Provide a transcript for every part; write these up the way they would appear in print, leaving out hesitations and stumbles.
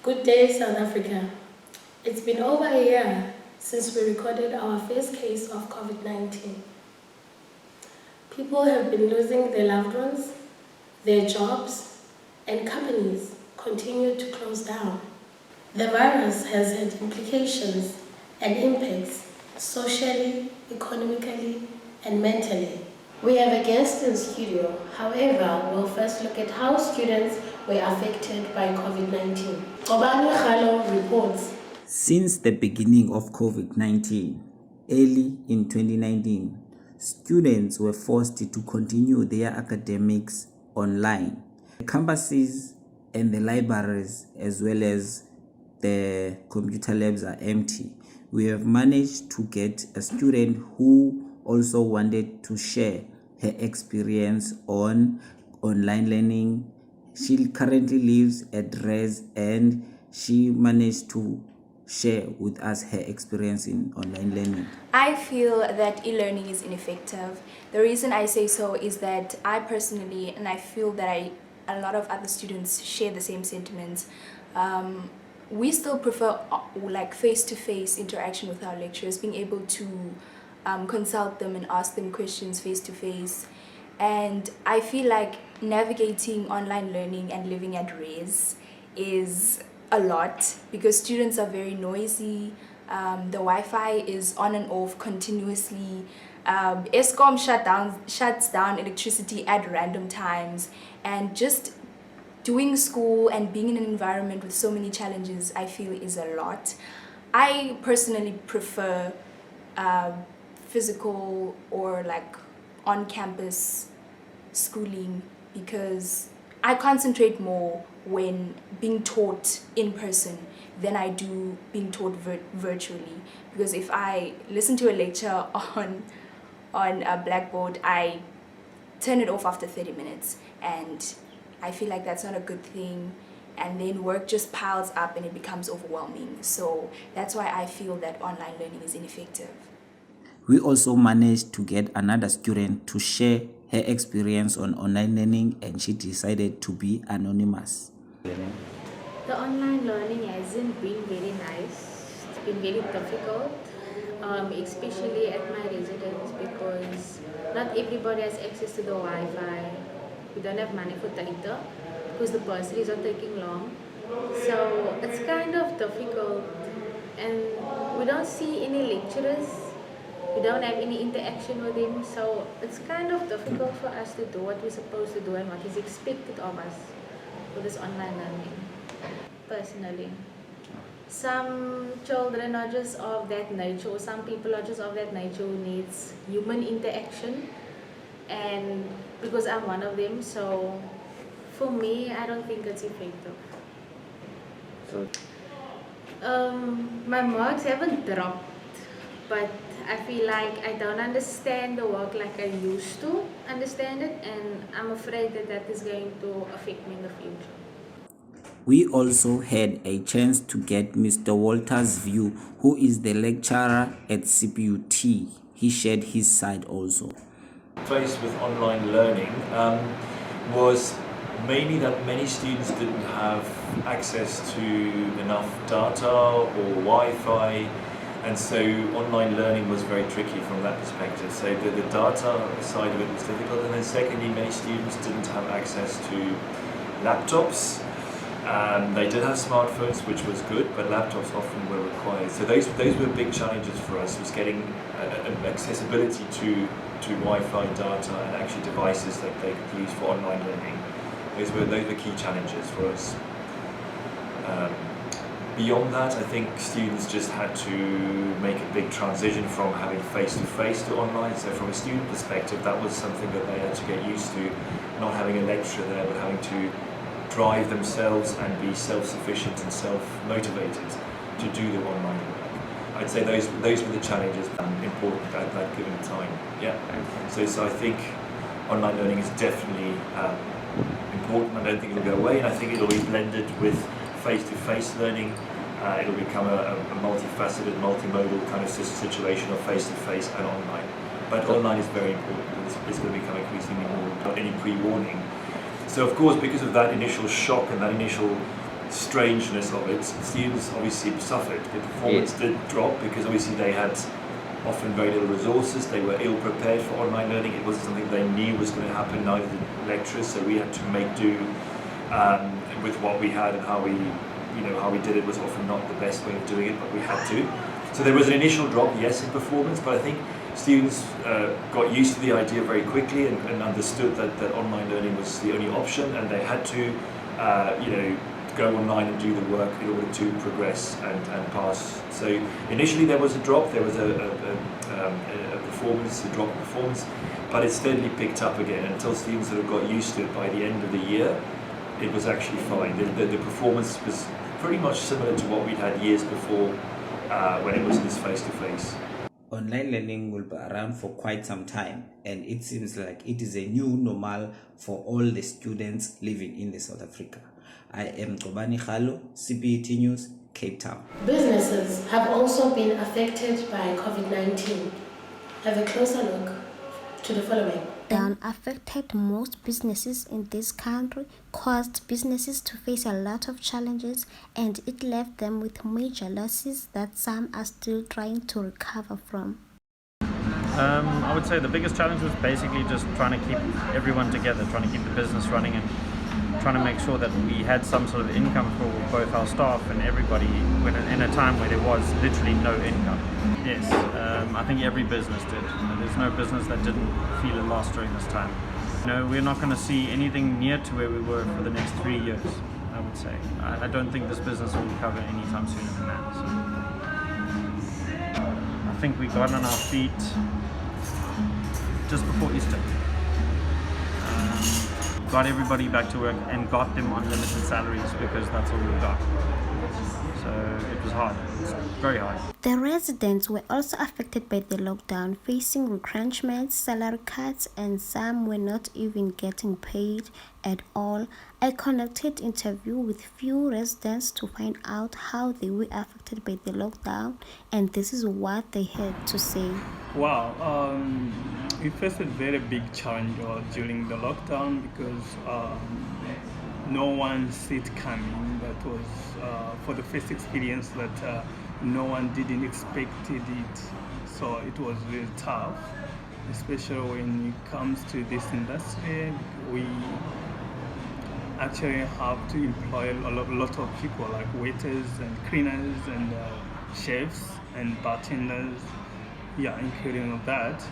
Good day, South Africa. It's been over a year since we recorded our first case of COVID-19. People have been losing their loved ones, their jobs, and companies continue to close down. The virus has had implications and impacts socially, economically, and mentally. We have a guest in studio. However, we'll first look at how students were affected by COVID-19. Gcobani Ralo reports. Since the beginning of COVID-19, early in 2019, students were forced to continue their academics online. The campuses and the libraries as well as the computer labs are empty. We have managed to get a student who also wanted to share her experience on online learning. She currently lives at Res and she managed to share with us her experience in online learning. I feel that e-learning is ineffective. The reason I say so is that I personally, and I feel that a lot of other students share the same sentiments, we still prefer like face-to-face interaction with our lecturers, being able to consult them and ask them questions face-to-face. And I feel like navigating online learning and living at Res is a lot because students are very noisy. The Wi-Fi is on and off continuously. Eskom shuts down electricity at random times, and just doing school and being in an environment with so many challenges, I feel is a lot. I personally prefer physical or like on-campus schooling because I concentrate more when being taught in person than I do being taught virtually. Because if I listen to a lecture on a blackboard, I turn it off after 30 minutes, and I feel like that's not a good thing, and then work just piles up and it becomes overwhelming. So that's why I feel that online learning is ineffective. We also managed to get another student to share her experience on online learning, and she decided to be anonymous. The online learning hasn't been very nice. It's been very difficult, especially at my residence, because not everybody has access to the Wi-Fi. We don't have money for data because the bursaries are taking long. So it's kind of difficult, and we don't see any lecturers. We don't have any interaction with them, so it's kind of difficult for us to do what we're supposed to do and what is expected of us for this online learning. Personally, some children are just of that nature, or some people are just of that nature who needs human interaction, and because I'm one of them, so for me, I don't think it's effective. So, my marks haven't dropped, but I feel like I don't understand the work like I used to understand it, and I'm afraid that that is going to affect me in the future. we also had a chance to get Mr. Walter's view, who is the lecturer at CPUT. He shared his side also. Faced with online learning was mainly that many students didn't have access to enough data or Wi-Fi, and so online learning was very tricky from that perspective. So the data side of it was difficult, and then secondly, many students didn't have access to laptops. They did have smartphones, which was good, but laptops often were required. So those were big challenges for us, was getting accessibility to Wi-Fi data and actually devices that they could use for online learning. Those were key challenges for us. Beyond that, I think students just had to make a big transition from having face-to-face to online. So from a student perspective, that was something that they had to get used to, not having a lecturer there, but having to drive themselves and be self-sufficient and self-motivated to do the online work. I'd say those were the challenges important at that given time. Yeah. So I think online learning is definitely important. I don't think it'll go away, and I think it'll be blended with face-to-face learning. It'll become a multifaceted, multimodal kind of situation of face-to-face and online. But online is very important. It's going to become increasingly more without any pre-warning. So of course, because of that initial shock and that initial strangeness of it, students obviously suffered. The performance did drop because obviously they had often very little resources. They were ill prepared for online learning. It wasn't something they knew was going to happen, neither did lecturers, so we had to make do with what we had, and how we did it was often not the best way of doing it, but we had to. So there was an initial drop, yes, in performance, but I think students got used to the idea very quickly and understood that online learning was the only option, and they had to go online and do the work in order to progress and pass. So initially there was a drop, there was a drop in performance, but it steadily picked up again until students sort of got used to it. By the end of the year, it was actually fine. The performance was pretty much similar to what we'd had years before when it was this face-to-face. Online learning will be around for quite some time, and it seems like it is a new normal for all the students living in South Africa. I am Gcobani Ralo, CBET News, Cape Town. Businesses have also been affected by COVID-19. Have a closer look to the following. Lockdown affected most businesses in this country, caused businesses to face a lot of challenges, and it left them with major losses that some are still trying to recover from. I would say the biggest challenge was basically just trying to keep everyone together, trying to keep the business running, and trying to make sure that we had some sort of income for both our staff and everybody in a time where there was literally no income. Yes, I think every business did. There's no business that didn't feel a loss during this time. We're not going to see anything near to where we were for the next 3 years, I would say. I don't think this business will recover anytime sooner than that. So I think we got on our feet just before Easter. Got everybody back to work and got them on limited salaries because that's all we got. So it was hard. It was very hard. The residents were also affected by the lockdown, facing retrenchments, salary cuts, and some were not even getting paid at all. I conducted interview with few residents to find out how they were affected by the lockdown, and this is what they had to say. Wow, we faced a very big challenge during the lockdown because no one see it coming. That was for the first experience that no one didn't expect it. So it was really tough, especially when it comes to this industry. We actually have to employ a lot of people like waiters and cleaners and chefs and bartenders, including that.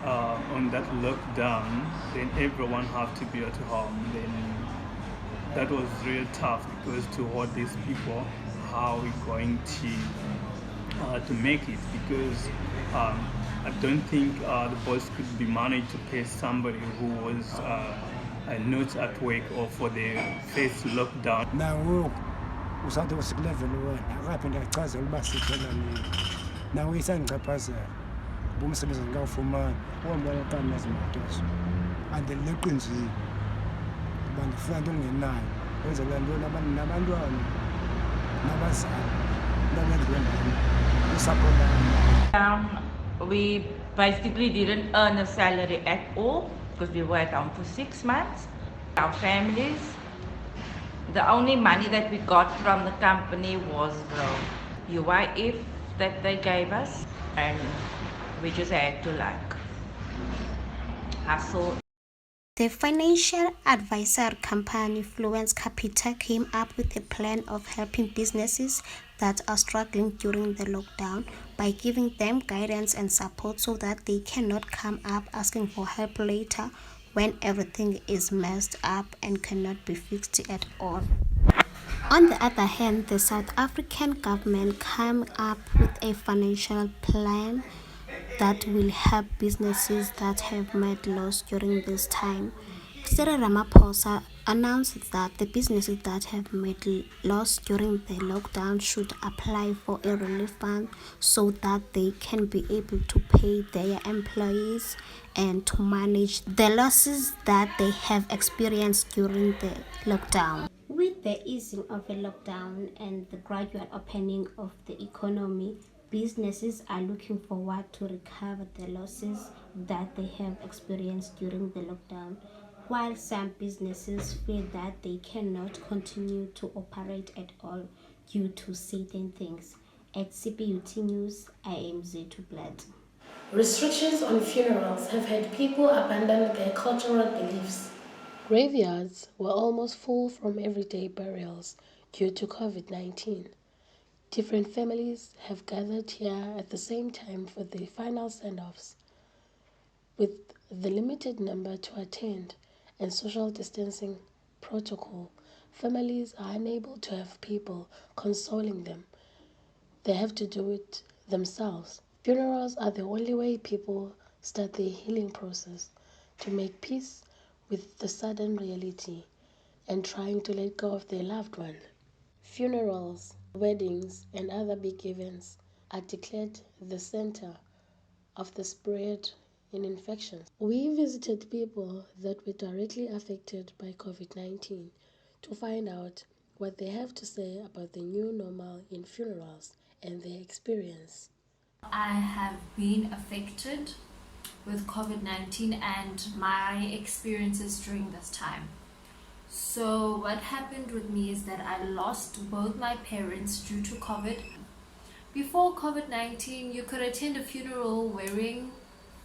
On that lockdown, then everyone have to be at home. Then that was really tough because to hold these people, how are we going to make it? Because I don't think the boss could be managed to pay somebody who was not at work or for the first lockdown. Now, usade usilevel wena akaphinda achazela uba siphela nini nawe isandichaphazela umsebenzi ngawufumani uhambana phambi nezimoto ande leqinzile uba ndifuna nto engenayo wenzela ntoni nabantwana nabazali nabendibendani usapho lami. We basically didn't earn a salary at all because we were at home for 6 months. Our families, the only money that we got from the company was the UIF that they gave us, and we just had to hustle. The financial advisor company Fluence Capital came up with a plan of helping businesses that are struggling during the lockdown by giving them guidance and support so that they cannot come up asking for help later when everything is messed up and cannot be fixed at all. On the other hand, the South African government came up with a financial plan that will help businesses that have made loss during this time. Cyril Ramaphosa announced that the businesses that have made loss during the lockdown should apply for a relief fund so that they can be able to pay their employees and to manage the losses that they have experienced during the lockdown. With the easing of the lockdown and the gradual opening of the economy, businesses are looking forward to recover the losses that they have experienced during the lockdown. while some businesses fear that they cannot continue to operate at all due to certain things. At CPUT News, I am Zethu Plati. Restrictions on funerals have had people abandon their cultural beliefs. Graveyards were almost full from everyday burials due to COVID-19. Different families have gathered here at the same time for the final send-offs. With the limited number to attend and social distancing protocol, families are unable to have people consoling them. They have to do it themselves. Funerals are the only way people start their healing process to make peace with the sudden reality and trying to let go of their loved one. Funerals, weddings, and other big events are declared the center of the spread in infections. We visited people that were directly affected by COVID-19 to find out what they have to say about the new normal in funerals and their experience. I have been affected with COVID-19 and my experiences during this time. So what happened with me is that I lost both my parents due to COVID. Before COVID-19, you could attend a funeral wearing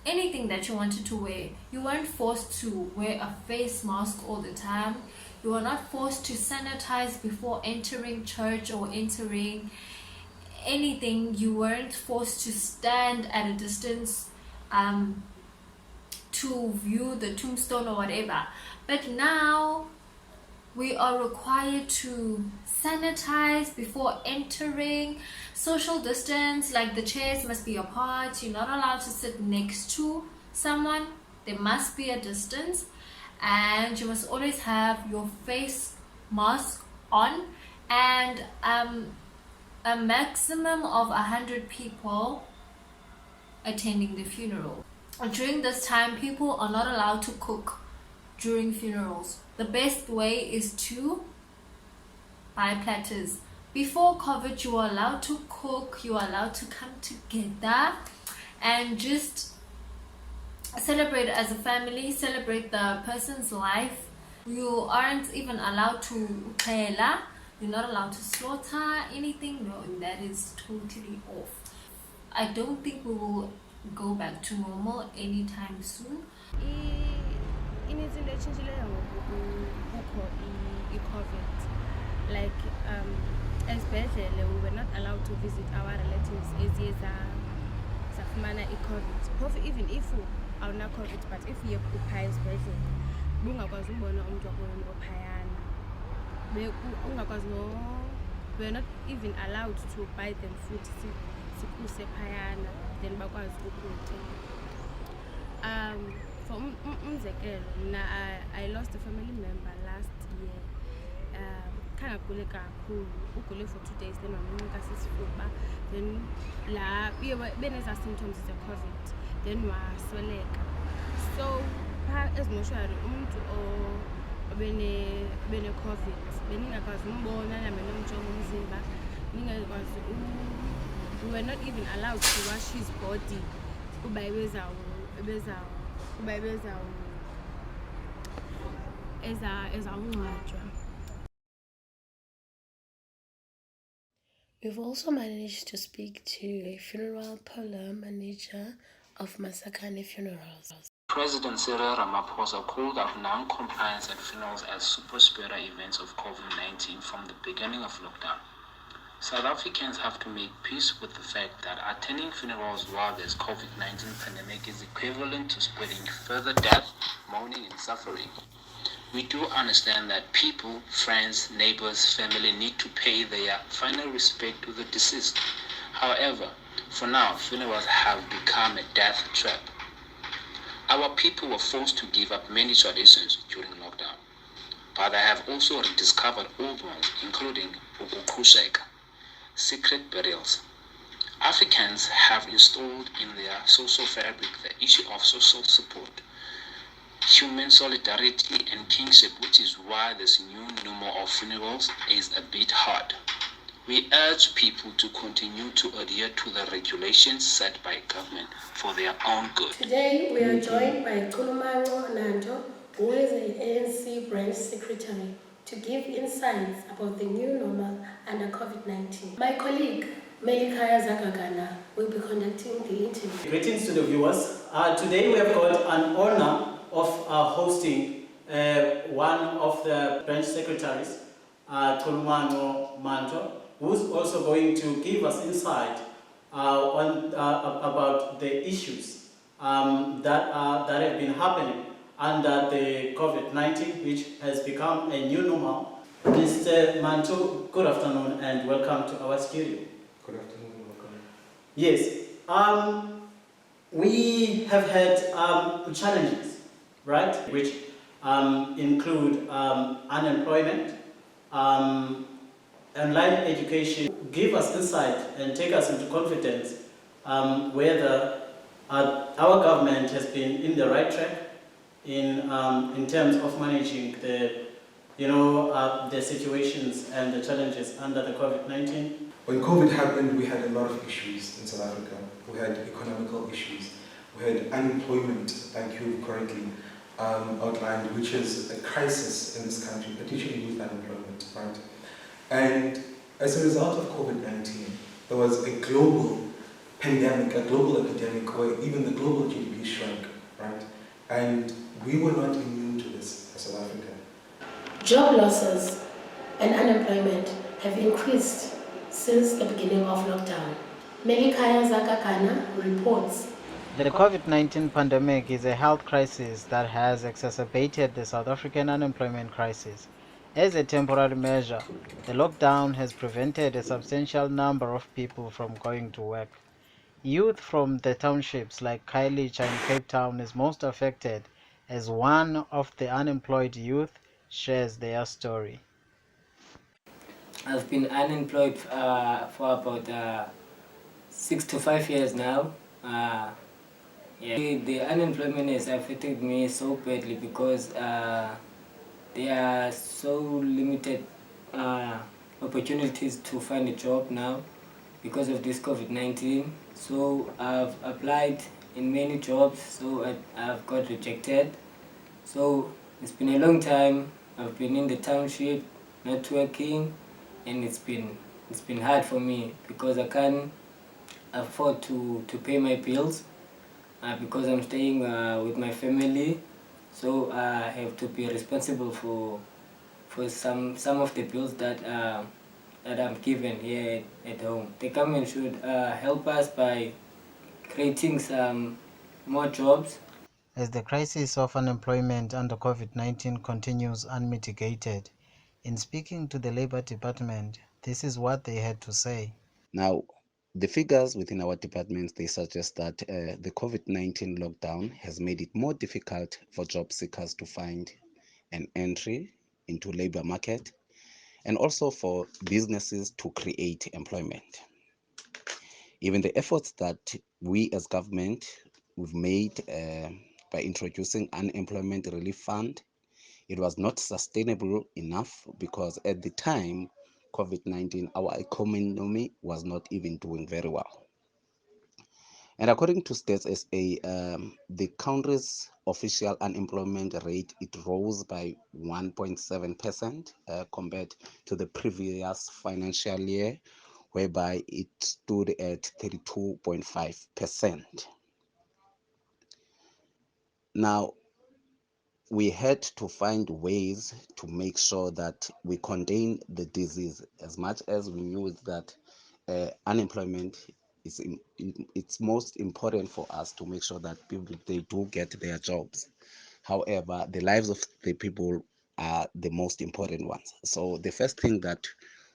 anything that you wanted to wear. You weren't forced to wear a face mask all the time. You were not forced to sanitize before entering church or entering anything. You weren't forced to stand at a distance to view the tombstone or whatever. But now we are required to sanitize before entering, social distance, like the chairs must be apart. You're not allowed to sit next to someone. There must be a distance, and you must always have your face mask on, and a maximum of 100 people attending the funeral. During this time, people are not allowed to cook during funerals. The best way is to buy platters. Before COVID, you were allowed to cook, you were allowed to come together and just celebrate as a family, celebrate the person's life. You aren't even allowed to khela. You're not allowed to slaughter anything. No, that is totally off. I don't think we will go back to normal anytime soon. Inezinto etshintshileyo ngoku kukho i-COVID. Like esibhedlele we were not allowed to visit our relatives eziye zafumana i-COVID. Phofu even if awuna COVID, but if uye phaya esibhedlele bungakwazi ubona umntu wakoyeni ophayana. We're not even allowed to buy them food sikuse phayana then bakwazi ukutya. For umzekelo, I lost a family member last year. Khangagule kakhulu, ugule for 2 days, then wamncika sisifuba, then beneza symptoms ze-COVID, then wasweleka. So ezimoshwari umuntu bene-COVID beningakwazi umbona namele umjonga umzimba, ningakwazi we were not even allowed to wash his body kuba ezawungcwatshwa. We've also managed to speak to a funeral parlor manager of Masakane Funerals. President Cyril Ramaphosa called out non-compliance at funerals as super spreader events of COVID-19 from the beginning of lockdown. South Africans have to make peace with the fact that attending funerals while there's COVID-19 pandemic is equivalent to spreading further death, mourning and suffering. We do understand that people, friends, neighbors, family need to pay their final respect to the deceased. However, for now, funerals have become a death trap. Our people were forced to give up many traditions during lockdown, but I have also rediscovered old ones, including ukukhuseka, secret burials. Africans have installed in their social fabric the issue of social support, human solidarity and kinship, which is why this new normal of funerals is a bit hard. We urge people to continue to adhere to the regulations set by government for their own good. Today we are joined by Chulumanco Nanto, who is an ANC branch secretary, to give insights about the new normal under COVID-19. My colleague, Melikhaya Zagagana, will be conducting the interview. Greetings to the viewers. Today we have got an honor of hosting one of the branch secretaries, Chulumanco Nanto, who's also going to give us insight about the issues that have been happening under the COVID-19, which has become a new normal. Mr. Nanto, good afternoon and welcome to our studio. Good afternoon, welcome. Yes, we have had challenges, right, which include unemployment, online education. Give us insight and take us into confidence whether our government has been in the right track in terms of managing the situations and the challenges under the COVID-19. When COVID happened, we had a lot of issues in South Africa. We had economical issues. We had unemployment, like you correctly outlined, which is a crisis in this country, particularly youth unemployment, right? And as a result of COVID-19, there was a global pandemic, a global epidemic, where even the global GDP shrank, right? And we were not immune to this as South Africa. Job losses and unemployment have increased since the beginning of lockdown. Melikhaya Zagagana reports. The COVID-19 pandemic is a health crisis that has exacerbated the South African unemployment crisis. As a temporary measure, the lockdown has prevented a substantial number of people from going to work. Youth from the townships like Khayelitsha and Cape Town is most affected, as one of the unemployed youth shares their story. I've been unemployed for about 6 to 5 years now. The unemployment has affected me so badly because there are so limited opportunities to find a job now because of this COVID-19. So I've applied in many jobs, so I've got rejected. So it's been a long time. I've been in the township, not working, and it's been hard for me because I can't afford to pay my bills because I'm staying with my family. So I have to be responsible for some of the bills that I'm given here at home. The government should help us by creating some more jobs. As the crisis of unemployment under COVID-19 continues unmitigated, in speaking to the Labour Department, this is what they had to say. Now, the figures within our departments, they suggest that the COVID-19 lockdown has made it more difficult for job seekers to find an entry into labor market and also for businesses to create employment. Even the efforts that we as government we've made by introducing unemployment relief fund, it was not sustainable enough because at the time COVID-19, our economy was not even doing very well. And according to Stats SA, the country's official unemployment rate, it rose by 1.7% compared to the previous financial year, whereby it stood at 32.5%. Now, we had to find ways to make sure that we contain the disease, as much as we knew that unemployment is it's most important for us to make sure that people, they do get their jobs. However, the lives of the people are the most important ones. So the first thing that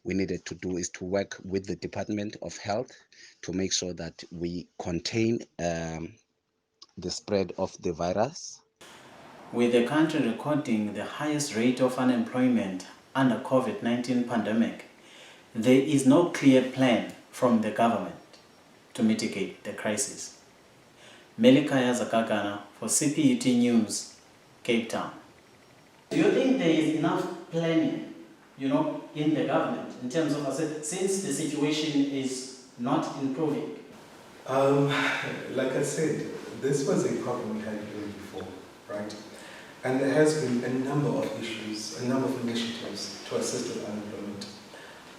we needed to do is to work with the Department of Health to make sure that we contain the spread of the virus. With the country recording the highest rate of unemployment under COVID-19 pandemic, there is no clear plan from the government to mitigate the crisis. Melikhaya Zagagana for CPUT News, Cape Town. Do you think there is enough planning, in the government in terms of, since the situation is not improving? Like I said, this was a problem we had even before, right? And there has been a number of issues, a number of initiatives to assist with unemployment.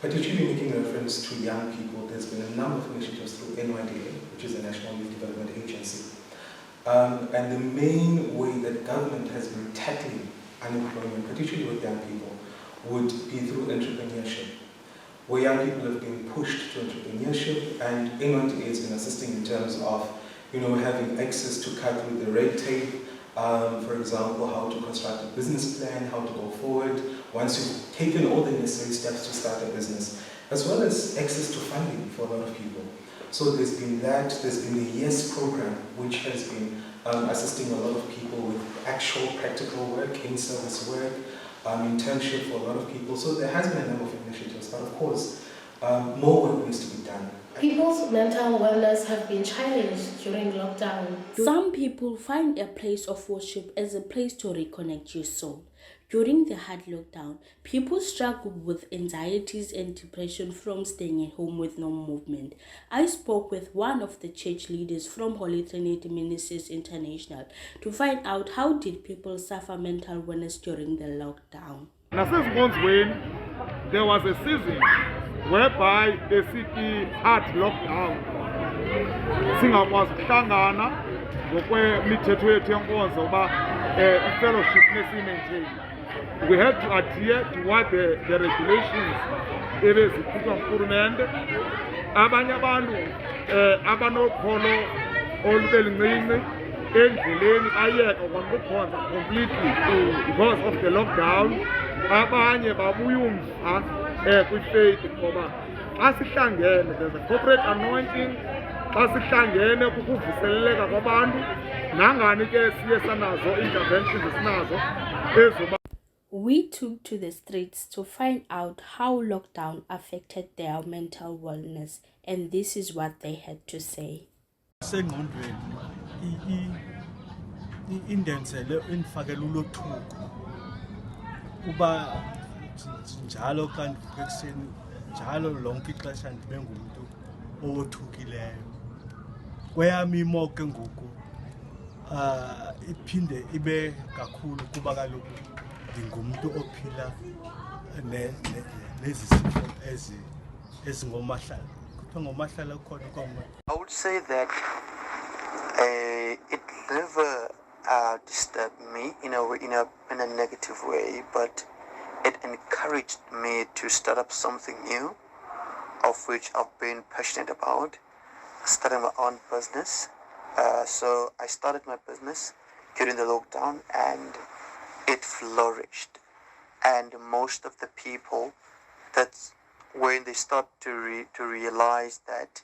Particularly making reference to young people, there's been a number of initiatives through NYDA, which is the National Youth Development Agency. And the main way that government has been tackling unemployment, particularly with young people, would be through entrepreneurship, where young people have been pushed to entrepreneurship, and NYDA has been assisting in terms of, having access to cut through the red tape. For example, how to construct a business plan, how to go forward once you've taken all the necessary steps to start a business, as well as access to funding for a lot of people. So there's been that, there's been the YES program, which has been assisting a lot of people with actual practical work, in-service work, internship for a lot of people. So there has been a number of initiatives, but of course, more work needs to be done. People's mental wellness have been challenged during lockdown. Some people find a place of worship as a place to reconnect your soul. During the hard lockdown, people struggled with anxieties and depression from staying at home with no movement. I spoke with one of the church leaders from Holy Trinity Ministries International to find out how did people suffer mental wellness during the lockdown. There was a season whereby the city had lockdown. Singakwazi ukuhlangana ngokwemithetho yethu yenkonzo uba i-fellowship nesi-maintain. We had to adhere to what the regulations ebezikhutshwa ngurhulumente. Abanye abantu abanokholo olubelincinci endleleni bayeka ukukhonza completely because of the lockdown. Abanye babuya umva kwi-faith ngoba xa sihlangene there's a corporate anointing, xa sihlangene kukuvuseleleka kwabantu nangani ke siye sanazo interventions esinazo ezoba. We took to the streets to find out how lockdown affected their mental wellness, and this is what they had to say. Sengqondweni indenzele indifakela ulothuko kuba njalo kanti ekuseni njalo lonke ixesha ndibe ngumuntu owothukileyo. Kweyami imo ke ngoku iphinde ibe kakhulu kuba kaloku ndingumuntu ophila nezi sifo ezingomahlala kuthiwa ngomahlala khona kwamanye. I would say that it never disturbed me in a negative way, but it encouraged me to start up something new, of which I've been passionate about, starting my own business. So I started my business during the lockdown and it flourished. And most of the people, that's when they start to realize that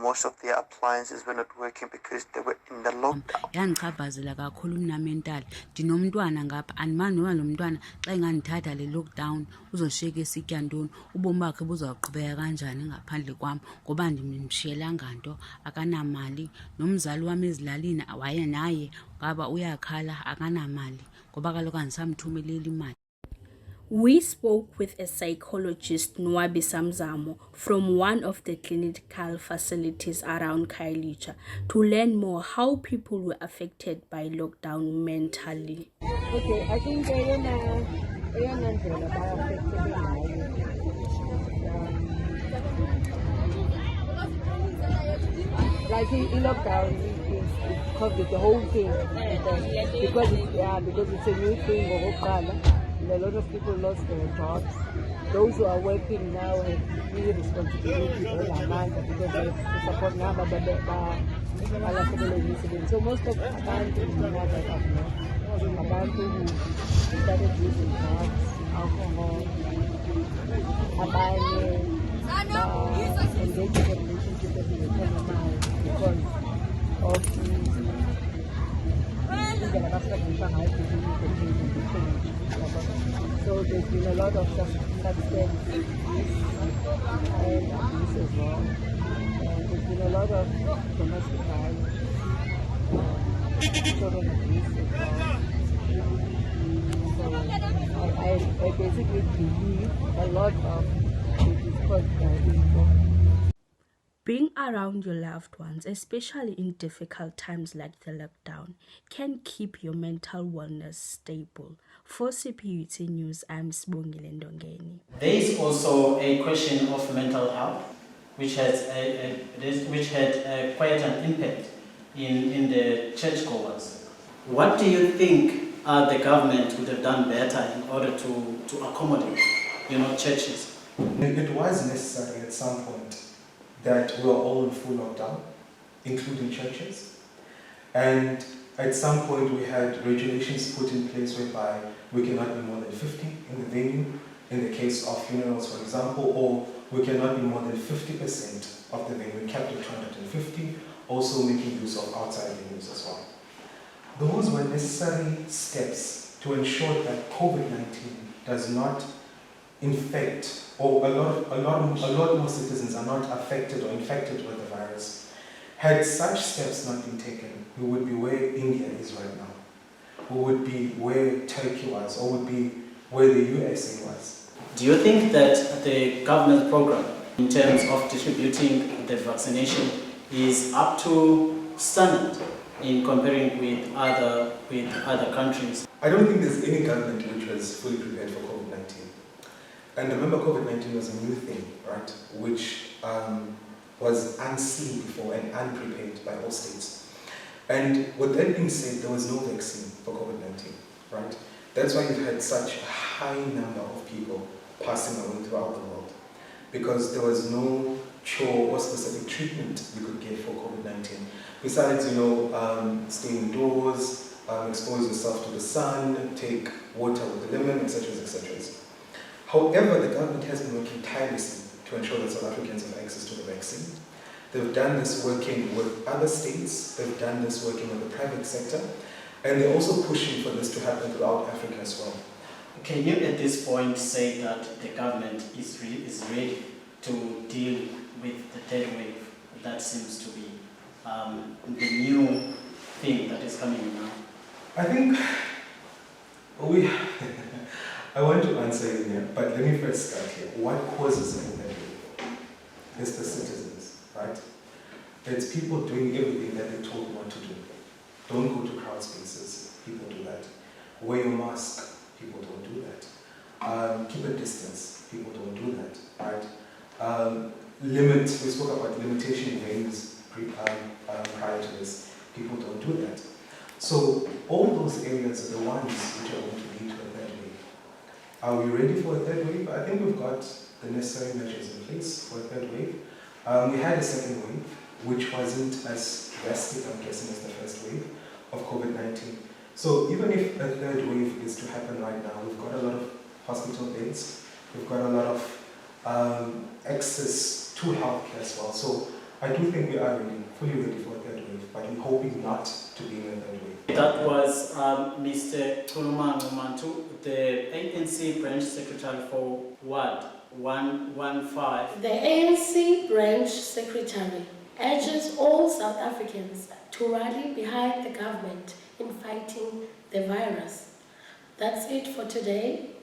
most of their appliances were not working because they were in the lockdown. Yandichaphazela kakhulu mna mental. Ndinomntwana ngapha andimani noba lo mntwana xa ingandithatha le lockdown uzoshiyeka esitya ntoni, ubomi bakhe buzawuqhubeka kanjani ngaphandle kwam ngoba ndimshiyelanga nto, akanamali. Nomzali wam ezilalini waye naye ngaba uyakhala akanamali ngoba kaloku andisamthumelela imali. We spoke with a psychologist, Gcobisa Kelembe, from one of the clinical facilities around Khayelitsha to learn more how people were affected by lockdown mentally. Okay, I think like in lockdown is COVID, the whole thing, because it's a new thing. A lot of people lost their jobs. Those who are working now have really responsibility because they support now, so most of the abantu who started using drugs, alcohol, engaging in relationships with the economy because of so there's been a lot of substance abuse as well. There's been a lot of domestic violence, children abuse as well. So I basically believe a lot of it is caused by this. Being around your loved ones, especially in difficult times like the lockdown, can keep your mental wellness stable. For CPUT News, I'm SibongileNdongeni. There is also a question of mental health, which had quite an impact in the churchgoers. What do you think the government would have done better in order to accommodate, churches? It was necessary at some point that we were all in full lockdown, including churches. And at some point we had regulations put in place whereby we cannot be more than 50 in the venue, in the case of funerals, for example, or we cannot be more than 50% of the venue, capped at 250, also making use of outside venues as well. Those were necessary steps to ensure that COVID-19 does not infect, or a lot more citizens are not affected or infected with the virus. Had such steps not been taken, we would be where India is right now. We would be where Turkey was, or would be where the USA was. Do you think that the government program in terms of distributing the vaccination is up to standard in comparing with other countries? I don't think there's any government which was fully prepared for COVID-19. And remember, COVID-19 was a new thing, right? Which was unseen before and unprepared by all states. And with that being said, there was no vaccine for COVID-19, right? That's why you've had such a high number of people passing away throughout the world, because there was no cure or specific treatment you could get for COVID-19. Besides, stay indoors, expose yourself to the sun, take water with the lemon, etc., etc. However, the government has been working tirelessly to ensure that South Africans have access to the vaccine. They've done this working with other states, they've done this working with the private sector, and they're also pushing for this to happen throughout Africa as well. Can you at this point say that the government is ready to deal with the third wave that seems to be the new thing that is coming now? I think I want to answer you here, but let me first start here. What causes the third wave? It's the citizens, right? It's people doing everything that they're told not to do. Don't go to crowd spaces, people do that. Wear your mask, people don't do that. Keep a distance, people don't do that, right? We spoke about limitation in venues prior to this, people don't do that. So all those areas are the ones which are going to lead to a third wave. Are we ready for a third wave? I think we've got the necessary measures in place for a third wave. We had a second wave, which wasn't as drastic, I'm guessing, as the first wave of COVID-19. So even if a third wave is to happen right now, we've got a lot of hospital beds, we've got a lot of access to healthcare as well. So I do think we are fully ready for a third wave, but we're hoping not to be in a third wave. That was Mr. Chulumanco Nanto, the ANC branch secretary for Ward 115. The ANC branch secretary urges all South Africans to rally behind the government in fighting the virus. That's it for today.